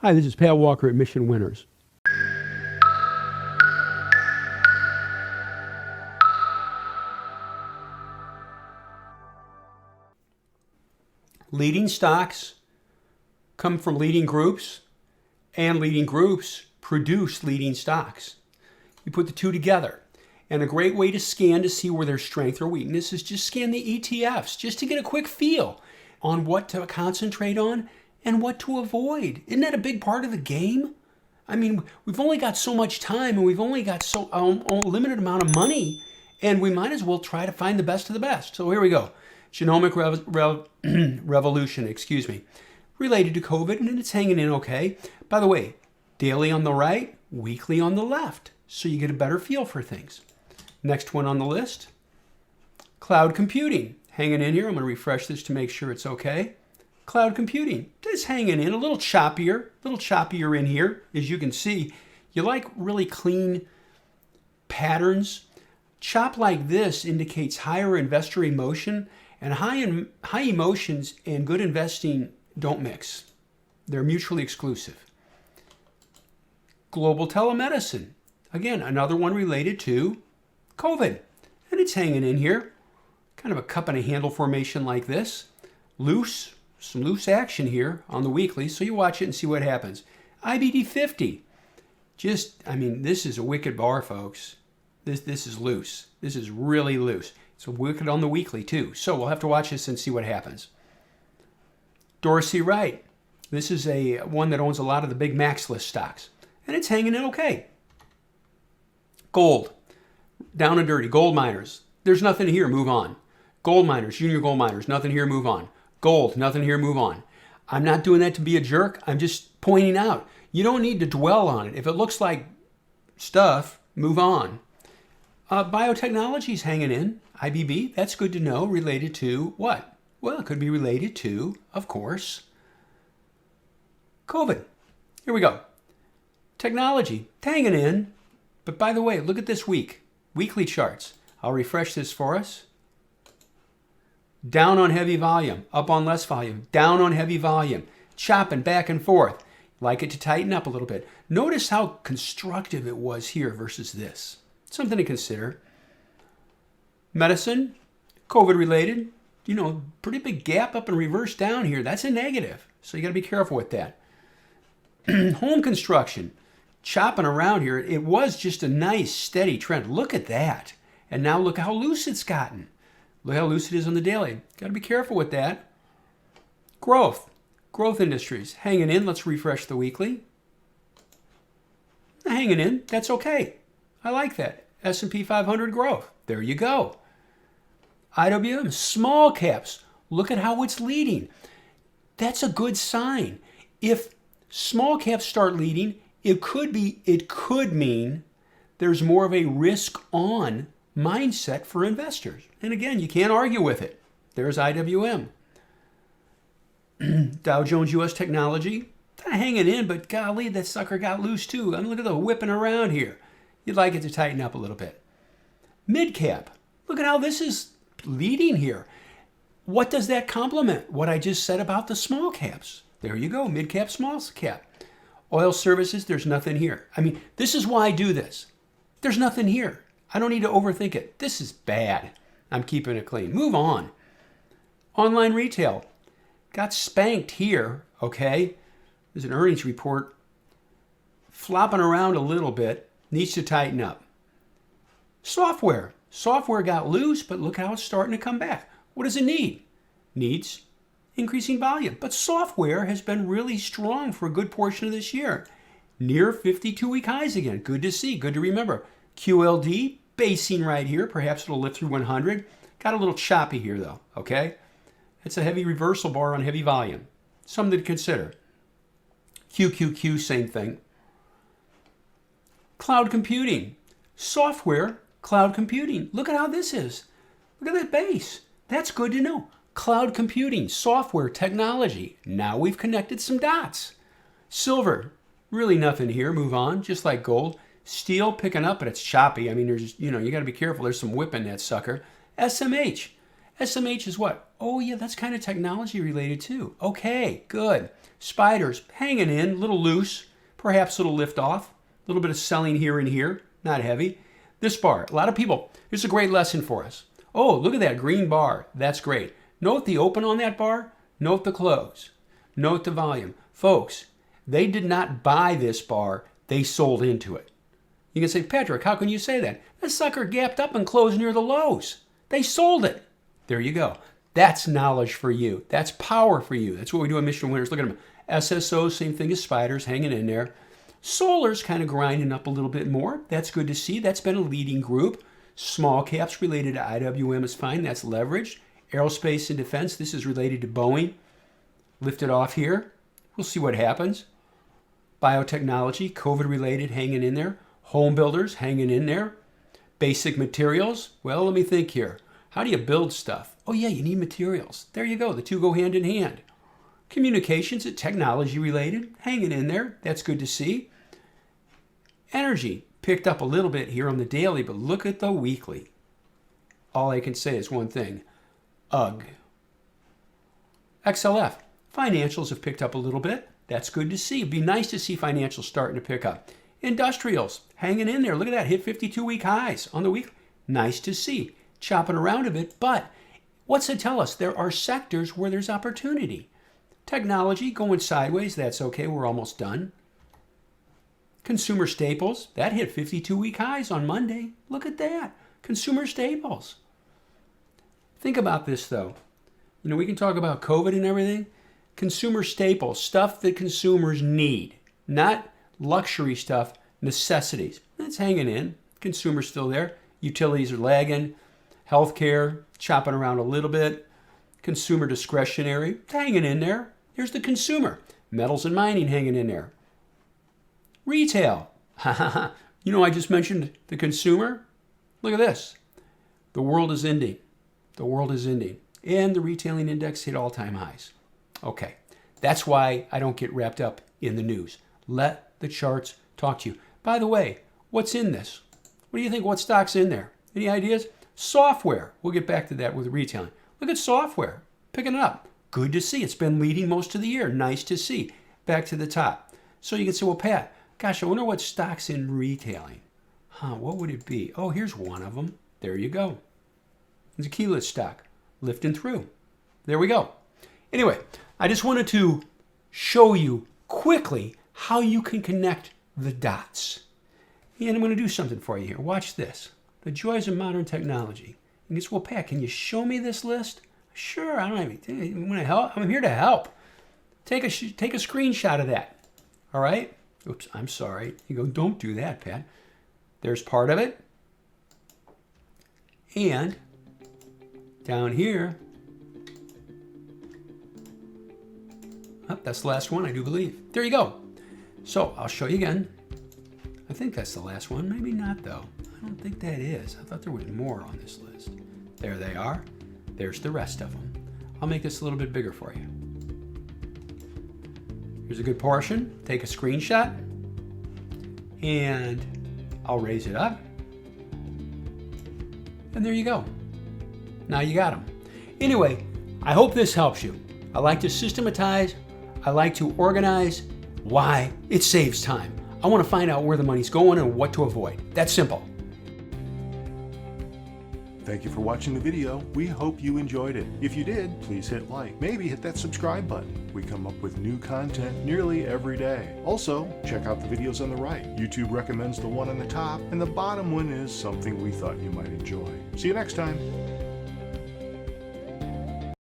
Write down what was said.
Hi, this is Pat Walker at Mission Winners. Leading stocks come from leading groups, and leading groups produce leading stocks. You put the two together. And a great way to scan to see where there's strength or weakness is just scan the ETFs, just to get a quick feel on what to concentrate on and what to avoid. Isn't that a big part of the game? I mean, we've only got so much time and we've only got so a limited amount of money, and we might as well try to find the best of the best. So here we go. Genomic revolution, related to COVID, and it's hanging in okay. By the way, daily on the right, weekly on the left, so you get a better feel for things. Next one on the list, cloud computing. Hanging in here. I'm going to refresh this to make sure it's okay. Cloud computing is hanging in a little choppier in here. As you can see, you like really clean patterns. Chop like this indicates higher investor emotion, and high emotions and good investing don't mix. They're mutually exclusive. Global telemedicine. Again, another one related to COVID, and it's hanging in here. Kind of a cup and a handle formation like this. Some loose action here on the weekly, so you watch it and see what happens. IBD 50. This is a wicked bar, folks. This is loose. This is really loose. It's wicked on the weekly too, so we'll have to watch this and see what happens. Dorsey Wright. This is one that owns a lot of the big maxlist stocks, and it's hanging in okay. Gold. Down and dirty. Gold miners. There's nothing here. Move on. Gold miners, junior gold miners, nothing here, move on. Gold, nothing here, move on. I'm not doing that to be a jerk. I'm just pointing out. You don't need to dwell on it. If it looks like stuff, move on. Biotechnology's hanging in. IBB, that's good to know. Related to what? Well, it could be related to, of course, COVID. Here we go. Technology, hanging in. But by the way, look at this week. Weekly charts. I'll refresh this for us. Down on heavy volume, up on less volume, down on heavy volume, chopping back and forth. Like it to tighten up a little bit. Notice how constructive it was here versus this. Something to consider. Medicine, COVID related, pretty big gap up and reverse down here. That's a negative, so you got to be careful with that. Home construction, chopping around here. It was just a nice steady trend. Look at that. And now look how loose it's gotten. Look how loose it is on the daily. Got to be careful with that. Growth industries, hanging in. Let's refresh the weekly. Hanging in, that's okay. I like that. S&P 500 growth. There you go. IWM, small caps. Look at how it's leading. That's a good sign. If small caps start leading, it could mean there's more of a risk-on mindset for investors. And again, you can't argue with it. There's IWM. Dow Jones US Technology, kind of hanging in, but golly, that sucker got loose too. I mean, look at the whipping around here. You'd like it to tighten up a little bit. Mid cap, look at how this is leading here. What does that complement? What I just said about the small caps. There you go, mid cap, small cap. Oil services, there's nothing here. I mean, this is why I do this. There's nothing here. I don't need to overthink it. This is bad. I'm keeping it clean. Move on. Online retail. Got spanked here, okay? There's an earnings report flopping around a little bit. Needs to tighten up. Software. Software got loose, but look how it's starting to come back. What does it need? Needs increasing volume. But software has been really strong for a good portion of this year. Near 52-week highs again. Good to see. Good to remember. QLD, basing right here. Perhaps it'll lift through 100. Got a little choppy here, though, okay? It's a heavy reversal bar on heavy volume. Something to consider. QQQ, same thing. Cloud computing. Software, cloud computing. Look at how this is. Look at that base. That's good to know. Cloud computing, software, technology. Now we've connected some dots. Silver, really nothing here. Move on, just like gold. Steel picking up, but it's choppy. I mean, there's, you got to be careful. There's some whip in that sucker. SMH. SMH is what? Oh yeah, that's kind of technology related too. Okay, good. Spiders, hanging in, a little loose, perhaps a little lift off, a little bit of selling here and here, not heavy. This bar, a lot of people, here's a great lesson for us. Oh, look at that green bar. That's great. Note the open on that bar. Note the close. Note the volume. Folks, they did not buy this bar. They sold into it. You can say, Patrick, how can you say that? That sucker gapped up and closed near the lows. They sold it. There you go. That's knowledge for you. That's power for you. That's what we do at Mission Winners. Look at them. SSO, same thing as spiders, hanging in there. Solar's kind of grinding up a little bit more. That's good to see. That's been a leading group. Small caps related to IWM is fine. That's leveraged. Aerospace and defense, this is related to Boeing. Lift it off here. We'll see what happens. Biotechnology, COVID related, hanging in there. Home builders, hanging in there. Basic materials. Well, let me think here. How do you build stuff? Oh yeah, you need materials. There you go. The two go hand in hand. Communications, technology related, hanging in there. That's good to see. Energy picked up a little bit here on the daily, but look at the weekly. All I can say is one thing. Ugh. XLF, financials have picked up a little bit. That's good to see. It'd be nice to see financials starting to pick up. Industrials, hanging in there. Look at that, hit 52-week highs on the week. Nice to see. Chopping around a bit, but what's it tell us? There are sectors where there's opportunity. Technology going sideways, that's okay, we're almost done. Consumer staples, that hit 52-week highs on Monday. Look at that, consumer staples. Think about this though. You know, we can talk about COVID and everything. Consumer staples, stuff that consumers need, not luxury stuff, necessities. That's hanging in. Consumers still there. Utilities are lagging. Healthcare, chopping around a little bit. Consumer discretionary, hanging in there. Here's the consumer. Metals and mining hanging in there. Retail. You know, I just mentioned the consumer. Look at this. The world is ending. The world is ending. And the retailing index hit all-time highs. Okay, that's why I don't get wrapped up in the news. Let the charts talk to you. By the way, what's in this? What do you think? What stock's in there? Any ideas? Software. We'll get back to that with retailing. Look at software. Picking it up. Good to see. It's been leading most of the year. Nice to see. Back to the top. So you can say, well, Pat, gosh, I wonder what stock's in retailing. What would it be? Oh, here's one of them. There you go. It's a keyless stock. Lifting through. There we go. Anyway, I just wanted to show you quickly how you can connect the dots. And I'm going to do something for you here. Watch this. The joys of modern technology. And you say, well, Pat, can you show me this list? Sure, I don't have you want to help? I'm here to help. Take a screenshot of that. All right? Oops, I'm sorry. You go, don't do that, Pat. There's part of it. And down here, oh, that's the last one, I do believe. There you go. So I'll show you again. I think that's the last one. Maybe not, though. I don't think that is. I thought there was more on this list. There they are. There's the rest of them. I'll make this a little bit bigger for you. Here's a good portion. Take a screenshot. And I'll raise it up. And there you go. Now you got them. Anyway, I hope this helps you. I like to systematize. I like to organize. Why? It saves time. I want to find out where the money's going and what to avoid. That's simple. Thank you for watching the video. We hope you enjoyed it. If you did, please hit like. Maybe hit that subscribe button. We come up with new content nearly every day. Also, check out the videos on the right. YouTube recommends the one on the top, and the bottom one is something we thought you might enjoy. See you next time.